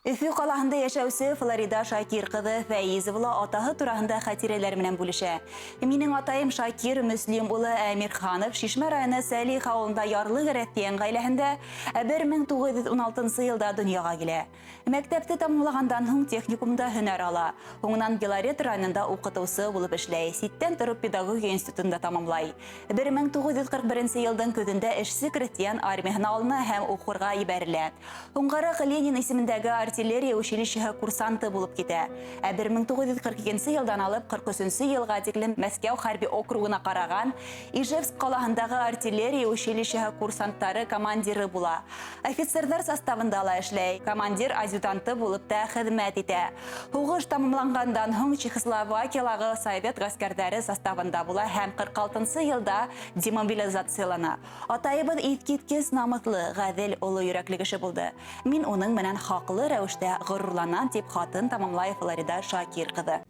Өфі қалағында яшәүсе Флорида Шакир кызы Фәйизовла атаһы турасында хатирәләр менән бүлешә. Минең атайым Шакир Мөслим улы Әмирханов Шишмә районы Сәлих авылында ярлы Гәрәфиән гаиләһендә 1916 елда дөньяга килә. Мәктәпте тәмамлагандан һуң техникумда һөнәр ала. Һуңнан Белорет районында укытучы булып эшләй. Ситтән торып педагогия институтында тамамлай. 1941 елдан көтендә эшсез крестьян армиясына алына һәм укырга ибәрелә. Һуңгарак Ленин исемендәге артиллерия училищеһы курсанты булып китә. 1942 елдан алып 43 елга тиклем Мәскәү хәрби округына караган Ижевск калаһындагы артиллерия училищеһы курсанттары командиры була. Офицерлар составында ла эшләй. Командир адъютанты булып та хезмәт итә. Һугыш тамамлангандан һуң Чехословакиядагы Совет гаскәрләре составында була һәм 46 елда демобилизациялана. Атайыбыз иткиткес намыслы, гадел, улы йөрәкле кеше булды. Мин уның менән хаклы рәвештә горурланам, дип хатын тамамлай Флорида Шакир кызы.